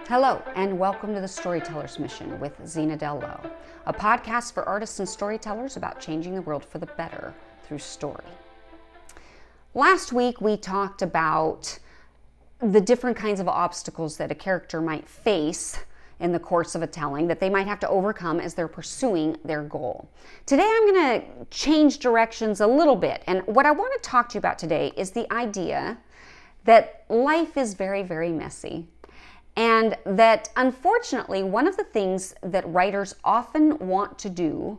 Hello, and welcome to The Storyteller's Mission with Zena Dell Lowe, a podcast for artists and storytellers about changing the world for the better through story. Last week, we talked about the different kinds of obstacles that a character might face in the course of a telling that they might have to overcome as they're pursuing their goal. Today, I'm going to change directions a little bit, and what I want to talk to you about today is the idea that life is very, very messy. And that, unfortunately, one of the things that writers often want to do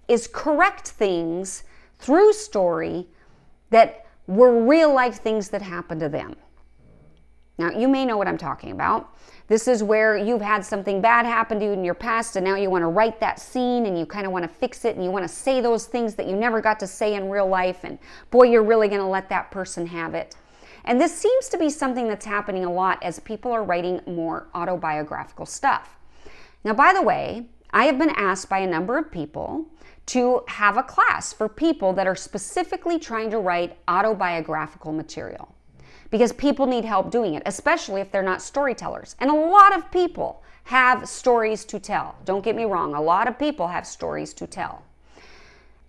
is correct things through story that were real-life things that happened to them. Now, you may know what I'm talking about. This is where you've had something bad happen to you in your past, and now you want to write that scene, and you kind of want to fix it, and you want to say those things that you never got to say in real life, and boy, you're really going to let that person have it. And this seems to be something that's happening a lot as people are writing more autobiographical stuff. Now, by the way, I have been asked by a number of people to have a class for people that are specifically trying to write autobiographical material because people need help doing it, especially if they're not storytellers. And a lot of people have stories to tell. Don't get me wrong, a lot of people have stories to tell.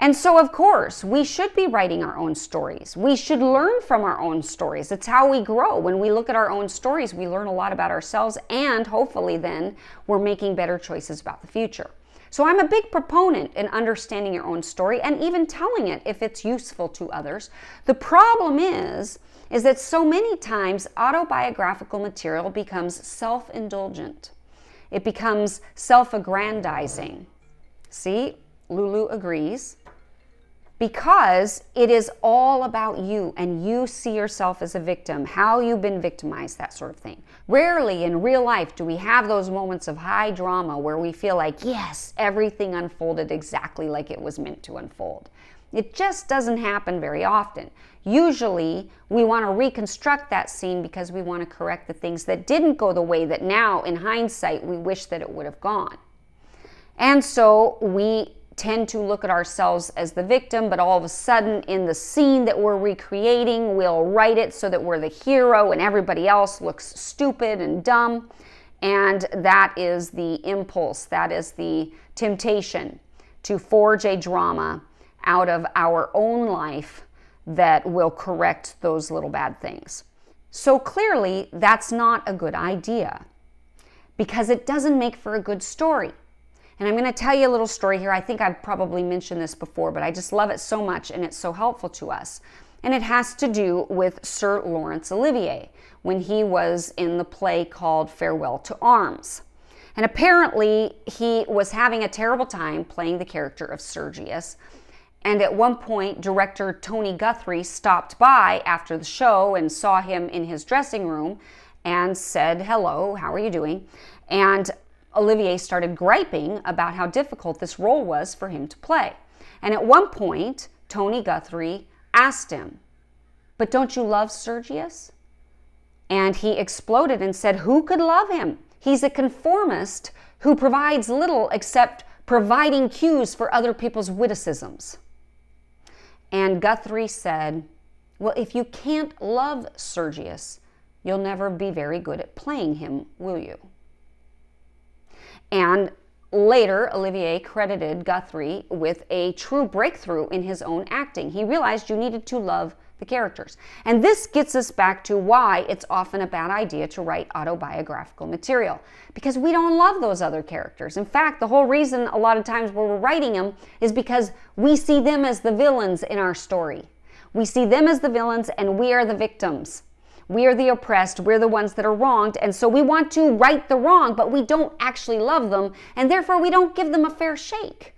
And so, of course, we should be writing our own stories. We should learn from our own stories. It's how we grow. When we look at our own stories, we learn a lot about ourselves, and hopefully then we're making better choices about the future. So I'm a big proponent in understanding your own story and even telling it if it's useful to others. The problem is that so many times autobiographical material becomes self-indulgent. It becomes self-aggrandizing. See, Lulu agrees. Because it is all about you and you see yourself as a victim, how you've been victimized, that sort of thing. Rarely in real life do we have those moments of high drama where we feel like, yes, everything unfolded exactly like it was meant to unfold. It just doesn't happen very often. Usually, we want to reconstruct that scene because we want to correct the things that didn't go the way that now, in hindsight, we wish that it would have gone. And so we tend to look at ourselves as the victim, but all of a sudden in the scene that we're recreating, we'll write it so that we're the hero and everybody else looks stupid and dumb. And that is the impulse, that is the temptation to forge a drama out of our own life that will correct those little bad things. So clearly, that's not a good idea because it doesn't make for a good story. And I'm going to tell you a little story here. I think I've probably mentioned this before, but I just love it so much and it's so helpful to us. And it has to do with Sir Laurence Olivier when he was in the play called Farewell to Arms. And apparently he was having a terrible time playing the character of Sergius. And at one point, director Tony Guthrie stopped by after the show and saw him in his dressing room and said, "Hello, how are you doing?" And Olivier started griping about how difficult this role was for him to play. And at one point, Tony Guthrie asked him, "But don't you love Sergius?" And he exploded and said, "Who could love him? He's a conformist who provides little except providing cues for other people's witticisms." And Guthrie said, "Well, if you can't love Sergius, you'll never be very good at playing him, will you?" And later, Olivier credited Guthrie with a true breakthrough in his own acting. He realized you needed to love the characters. And this gets us back to why it's often a bad idea to write autobiographical material, because we don't love those other characters. In fact, the whole reason a lot of times where we're writing them is because we see them as the villains in our story. We see them as the villains and we are the victims. We are the oppressed, we're the ones that are wronged, and so we want to right the wrong, but we don't actually love them, and therefore we don't give them a fair shake.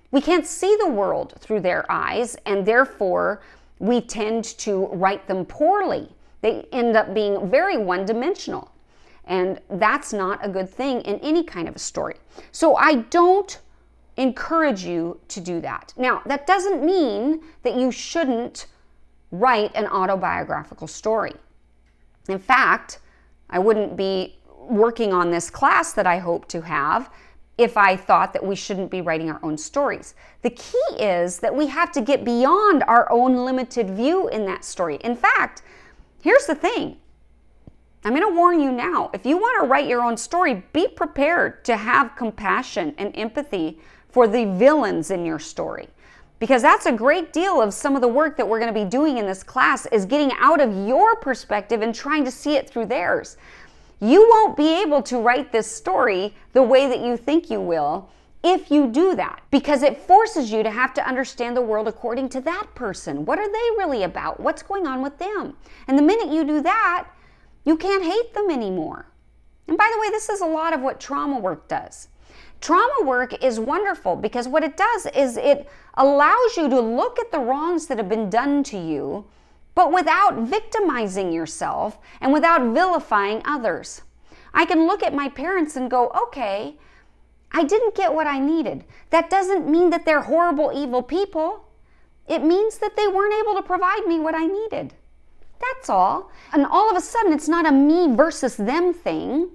We can't see the world through their eyes, and therefore we tend to write them poorly. They end up being very one-dimensional, and that's not a good thing in any kind of a story. So I don't encourage you to do that. Now, that doesn't mean that you shouldn't write an autobiographical story. In fact, I wouldn't be working on this class that I hope to have if I thought that we shouldn't be writing our own stories. The key is that we have to get beyond our own limited view in that story. In fact, here's the thing. I'm going to warn you now, if you want to write your own story, be prepared to have compassion and empathy for the villains in your story. Because that's a great deal of some of the work that we're going to be doing in this class, is getting out of your perspective and trying to see it through theirs. You won't be able to write this story the way that you think you will if you do that, because it forces you to have to understand the world according to that person. What are they really about? What's going on with them? And the minute you do that, you can't hate them anymore. And by the way, this is a lot of what trauma work does. Trauma work is wonderful because what it does is it allows you to look at the wrongs that have been done to you, but without victimizing yourself and without vilifying others. I can look at my parents and go, okay, I didn't get what I needed. That doesn't mean that they're horrible, evil people. It means that they weren't able to provide me what I needed. That's all. And all of a sudden, it's not a me versus them thing.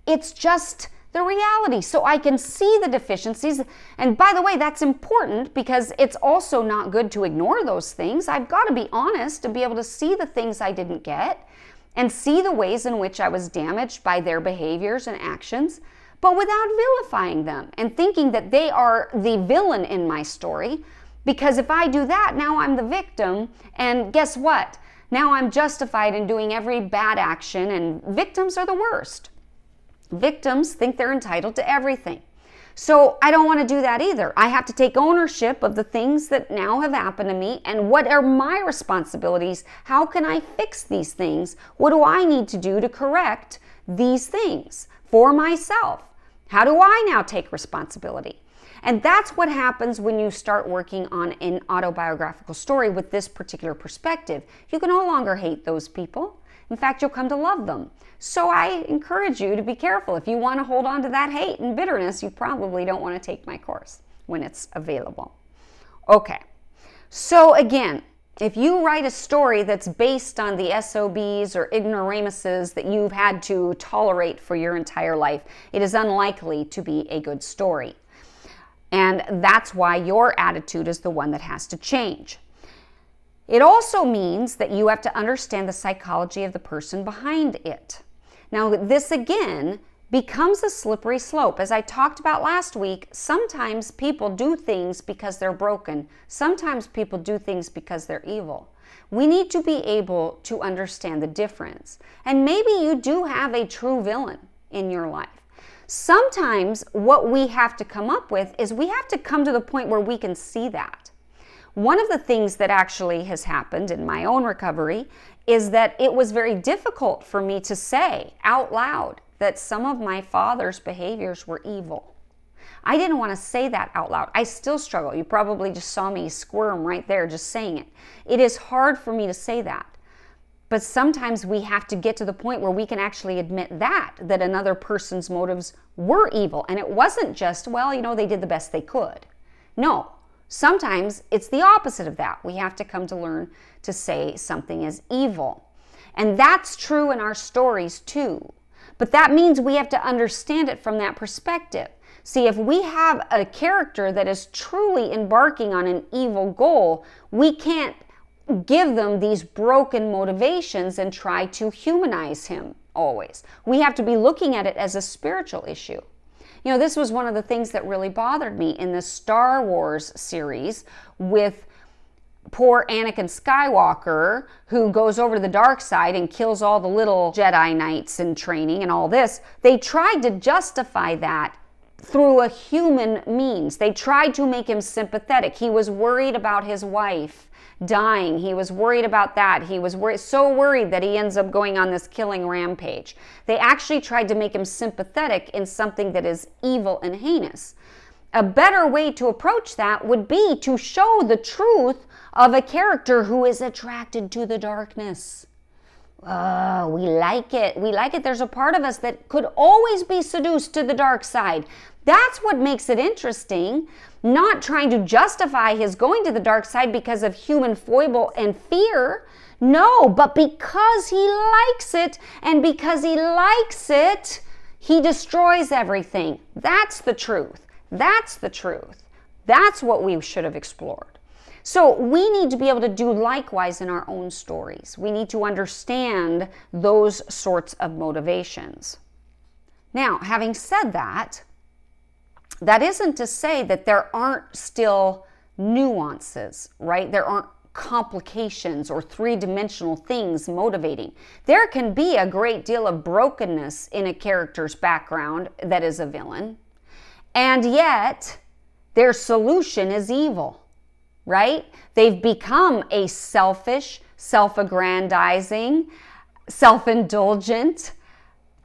It's just the reality. So I can see the deficiencies. And by the way, that's important because it's also not good to ignore those things. I've got to be honest to be able to see the things I didn't get and see the ways in which I was damaged by their behaviors and actions, but without vilifying them and thinking that they are the villain in my story. Because if I do that, now I'm the victim. And guess what? Now I'm justified in doing every bad action, and victims are the worst. Victims think they're entitled to everything. So I don't want to do that either. I have to take ownership of the things that now have happened to me, and what are my responsibilities? How can I fix these things? What do I need to do to correct these things for myself? How do I now take responsibility? And that's what happens when you start working on an autobiographical story with this particular perspective. You can no longer hate those people. In fact, you'll come to love them. So I encourage you to be careful. If you want to hold on to that hate and bitterness, you probably don't want to take my course when it's available. Okay, so again, if you write a story that's based on the SOBs or ignoramuses that you've had to tolerate for your entire life, it is unlikely to be a good story. And that's why your attitude is the one that has to change. It also means that you have to understand the psychology of the person behind it. Now, this again becomes a slippery slope. As I talked about last week, sometimes people do things because they're broken. Sometimes people do things because they're evil. We need to be able to understand the difference. And maybe you do have a true villain in your life. Sometimes what we have to come up with is we have to come to the point where we can see that. One of the things that actually has happened in my own recovery is that it was very difficult for me to say out loud that some of my father's behaviors were evil. I didn't want to say that out loud. I still struggle. You probably just saw me squirm right there just saying it. It is hard for me to say that. But sometimes we have to get to the point where we can actually admit that another person's motives were evil. And it wasn't just, well, you know, they did the best they could. No, sometimes it's the opposite of that. We have to come to learn to say something is evil. And that's true in our stories too. But that means we have to understand it from that perspective. See, if we have a character that is truly embarking on an evil goal, we can't give them these broken motivations and try to humanize him always. We have to be looking at it as a spiritual issue. You know, this was one of the things that really bothered me in the Star Wars series with poor Anakin Skywalker, who goes over to the dark side and kills all the little Jedi Knights in training and all this. They tried to justify that through a human means. They tried to make him sympathetic. He was worried about his wife dying. He was worried about that. He was so worried that he ends up going on this killing rampage. They actually tried to make him sympathetic in something that is evil and heinous. A better way to approach that would be to show the truth of a character who is attracted to the darkness. Oh, we like it. We like it. There's a part of us that could always be seduced to the dark side. That's what makes it interesting. Not trying to justify his going to the dark side because of human foible and fear. No, but because he likes it, and because he likes it, he destroys everything. That's the truth. That's the truth. That's what we should have explored. So we need to be able to do likewise in our own stories. We need to understand those sorts of motivations. Now, having said that, that isn't to say that there aren't still nuances, right? There aren't complications or three-dimensional things motivating. There can be a great deal of brokenness in a character's background that is a villain, and yet their solution is evil, right? They've become a selfish, self-aggrandizing, self-indulgent,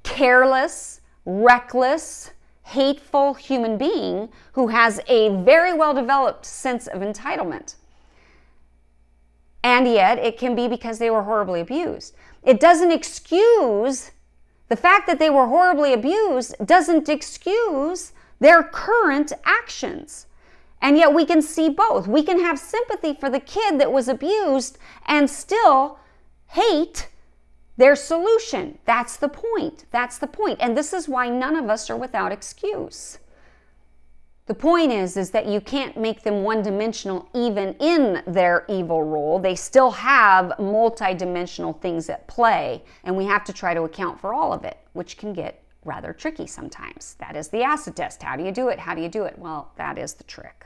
careless, reckless, hateful human being who has a very well-developed sense of entitlement. And yet it can be because they were horribly abused. It doesn't excuse, the fact that they were horribly abused doesn't excuse their current actions. And yet we can see both. We can have sympathy for the kid that was abused and still hate their solution. That's the point. That's the point. And this is why none of us are without excuse. The point is that you can't make them one-dimensional even in their evil role. They still have multi-dimensional things at play, and we have to try to account for all of it, which can get rather tricky sometimes. That is the acid test. How do you do it? How do you do it? Well, that is the trick.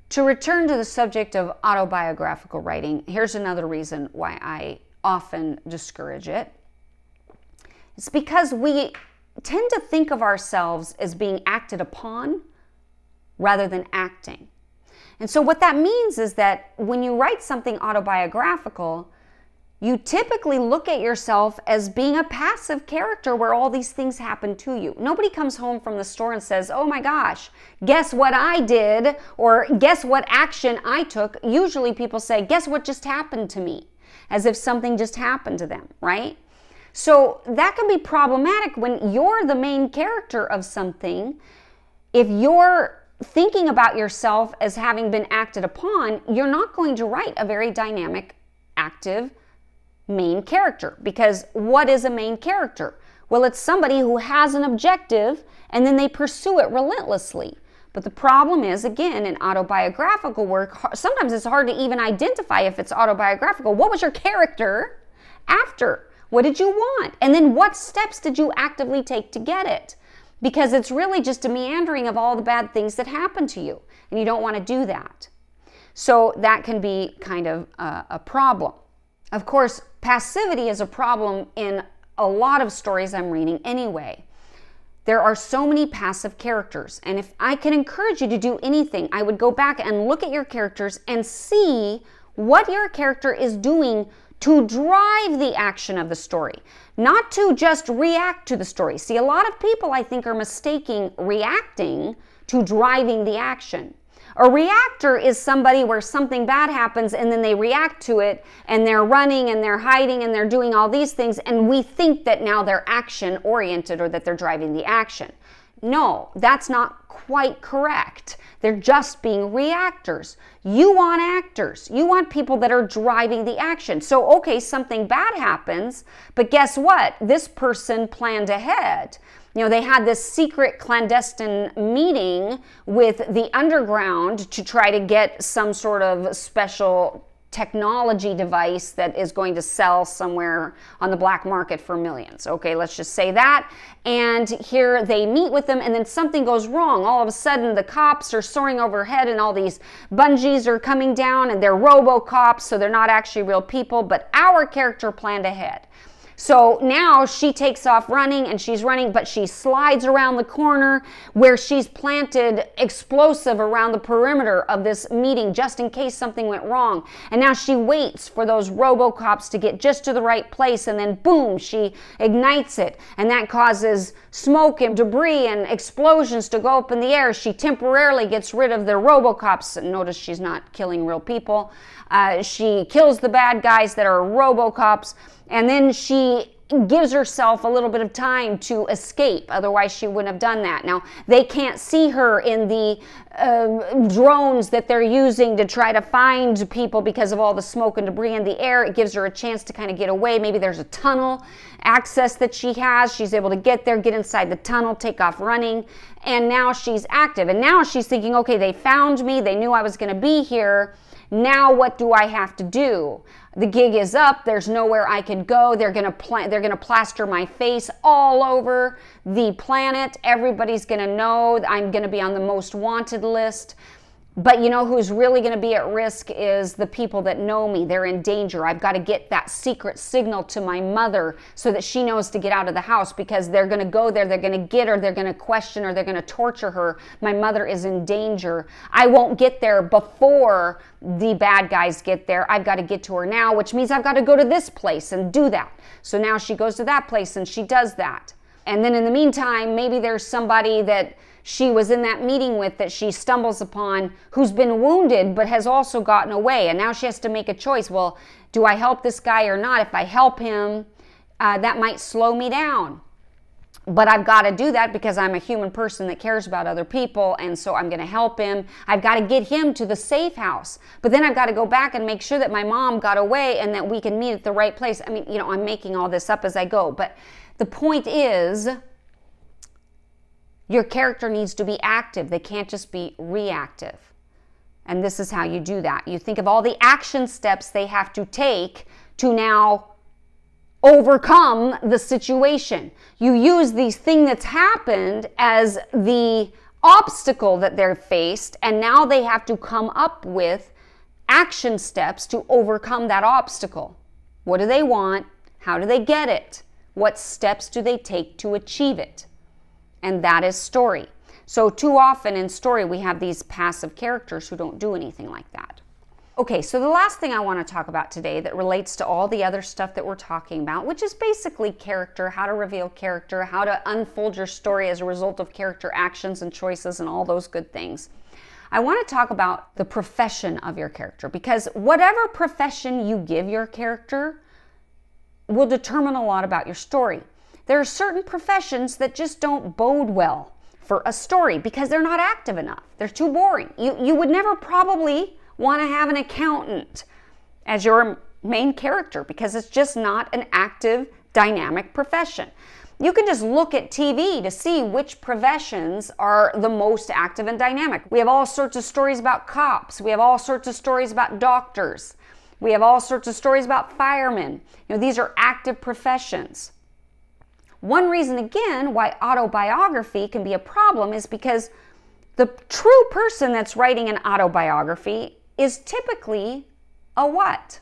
To return to the subject of autobiographical writing, here's another reason why I often discourage it. It's because we tend to think of ourselves as being acted upon rather than acting. And so what that means is that when you write something autobiographical, you typically look at yourself as being a passive character where all these things happen to you. Nobody comes home from the store and says, oh my gosh, guess what I did, or guess what action I took. Usually people say, guess what just happened to me, as if something just happened to them, right? So that can be problematic when you're the main character of something. If you're thinking about yourself as having been acted upon, you're not going to write a very dynamic, active main character. Because what is a main character? Well, it's somebody who has an objective and then they pursue it relentlessly. But the problem is, again, in autobiographical work, sometimes it's hard to even identify if it's autobiographical. What was your character after? What did you want? And then what steps did you actively take to get it? Because it's really just a meandering of all the bad things that happened to you, and you don't want to do that. So that can be kind of a problem. Of course, passivity is a problem in a lot of stories I'm reading anyway. There are so many passive characters, and if I can encourage you to do anything, I would go back and look at your characters and see what your character is doing to drive the action of the story, not to just react to the story. See, a lot of people, I think, are mistaking reacting to driving the action. A reactor is somebody where something bad happens and then they react to it and they're running and they're hiding and they're doing all these things, and we think that now they're action oriented or that they're driving the action. No, that's not quite correct. They're just being reactors. You want actors. You want people that are driving the action. So, okay, something bad happens, but guess what? This person planned ahead. You know, they had this secret clandestine meeting with the underground to try to get some sort of special technology device that is going to sell somewhere on the black market for millions. Okay, let's just say that. And here they meet with them, and then something goes wrong. All of a sudden, the cops are soaring overhead, and all these bungees are coming down, and they're robo-cops, so they're not actually real people, but our character planned ahead. So now she takes off running, and she's running, but she slides around the corner where she's planted explosive around the perimeter of this meeting just in case something went wrong. And now she waits for those robocops to get just to the right place, and then boom, she ignites it. And that causes smoke and debris and explosions to go up in the air. She temporarily gets rid of the robocops. Notice she's not killing real people. She kills the bad guys that are robocops. And then she gives herself a little bit of time to escape. Otherwise, she wouldn't have done that. Now, they can't see her in the drones that they're using to try to find people because of all the smoke and debris in the air. It gives her a chance to kind of get away. Maybe there's a tunnel access that she has. She's able to get there, get inside the tunnel, take off running, and now she's active. And now she's thinking, okay, they found me. They knew I was going to be here. Now what do I have to do? The gig is up. There's nowhere I can go. They're gonna plaster my face all over the planet. Everybody's gonna know I'm gonna be on the most wanted list. But you know who's really going to be at risk is the people that know me. They're in danger. I've got to get that secret signal to my mother so that she knows to get out of the house, because they're going to go there, they're going to get her, they're going to question her, they're going to torture her. My mother is in danger. I won't get there before the bad guys get there. I've got to get to her now, which means I've got to go to this place and do that. So now she goes to that place and she does that. And then in the meantime, maybe there's somebody that she was in that meeting with that she stumbles upon who's been wounded but has also gotten away. And now she has to make a choice. Well, do I help this guy or not? If I help him, that might slow me down. But I've got to do that because I'm a human person that cares about other people, and so I'm going to help him. I've got to get him to the safe house. But then I've got to go back and make sure that my mom got away and that we can meet at the right place. I mean, you know, I'm making all this up as I go. But the point is, your character needs to be active. They can't just be reactive. And this is how you do that. You think of all the action steps they have to take to now overcome the situation. You use these thing that's happened as the obstacle that they're faced, and now they have to come up with action steps to overcome that obstacle. What do they want? How do they get it? What steps do they take to achieve it? And that is story. So too often in story, we have these passive characters who don't do anything like that. Okay, so the last thing I want to talk about today that relates to all the other stuff that we're talking about, which is basically character, how to reveal character, how to unfold your story as a result of character actions and choices and all those good things. I want to talk about the profession of your character, because whatever profession you give your character will determine a lot about your story. There are certain professions that just don't bode well for a story because they're not active enough. They're too boring. You would never probably want to have an accountant as your main character because it's just not an active, dynamic profession. You can just look at TV to see which professions are the most active and dynamic. We have all sorts of stories about cops. We have all sorts of stories about doctors. We have all sorts of stories about firemen. You know, these are active professions. One reason, again, why autobiography can be a problem is because the true person that's writing an autobiography is typically a what?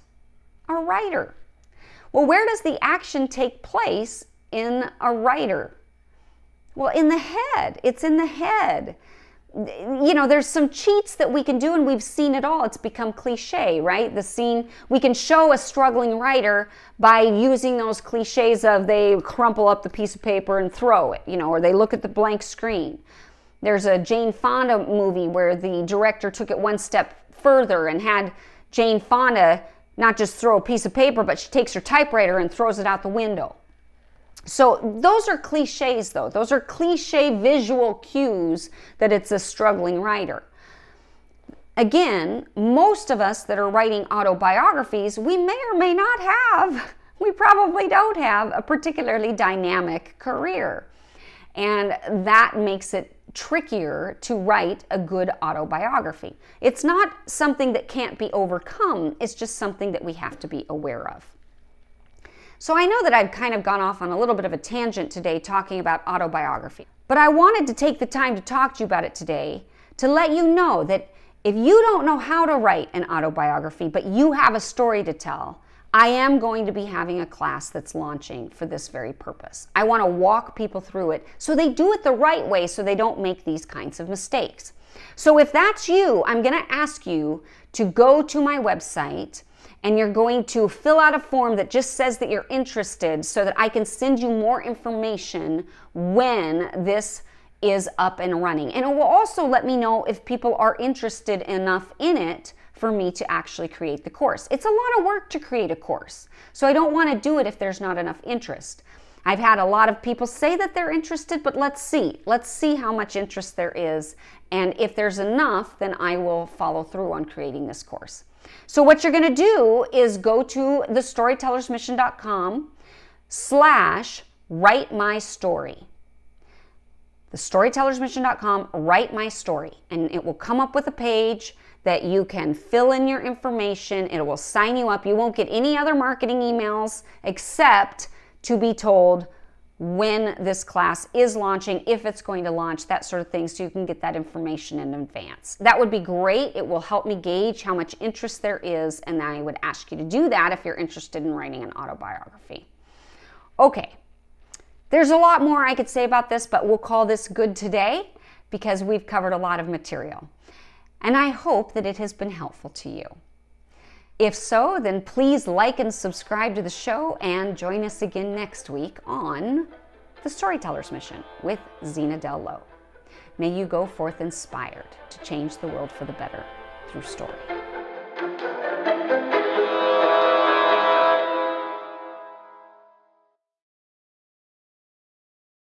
A writer. Well, where does the action take place in a writer? Well, in the head. It's in the head. You know, there's some cheats that we can do, and we've seen it all. It's become cliche, right? The scene, we can show a struggling writer by using those cliches of they crumple up the piece of paper and throw it, you know, or they look at the blank screen. There's a Jane Fonda movie where the director took it one step further and had Jane Fonda not just throw a piece of paper, but she takes her typewriter and throws it out the window. So those are cliches, though. Those are cliche visual cues that it's a struggling writer. Again, most of us that are writing autobiographies, we may or may not have, we probably don't have a particularly dynamic career. And that makes it trickier to write a good autobiography. It's not something that can't be overcome. It's just something that we have to be aware of. So I know that I've kind of gone off on a little bit of a tangent today talking about autobiography, but I wanted to take the time to talk to you about it today to let you know that if you don't know how to write an autobiography, but you have a story to tell, I am going to be having a class that's launching for this very purpose. I want to walk people through it so they do it the right way so they don't make these kinds of mistakes. So if that's you, I'm going to ask you to go to my website and you're going to fill out a form that just says that you're interested so that I can send you more information when this is up and running. And it will also let me know if people are interested enough in it for me to actually create the course. It's a lot of work to create a course, so I don't want to do it if there's not enough interest. I've had a lot of people say that they're interested, but let's see. Let's see how much interest there is, and if there's enough, then I will follow through on creating this course. So what you're going to do is go to thestorytellersmission.com/write-my-story. thestorytellersmission.com, write my story, and it will come up with a page that you can fill in your information. It will sign you up. You won't get any other marketing emails except to be told when this class is launching, if it's going to launch, that sort of thing, so you can get that information in advance. That would be great. It will help me gauge how much interest there is, and I would ask you to do that if you're interested in writing an autobiography. Okay, there's a lot more I could say about this, but we'll call this good today because we've covered a lot of material. And I hope that it has been helpful to you. If so, then please like and subscribe to the show and join us again next week on The Storyteller's Mission with Zena Dell Lowe. May you go forth inspired to change the world for the better through story.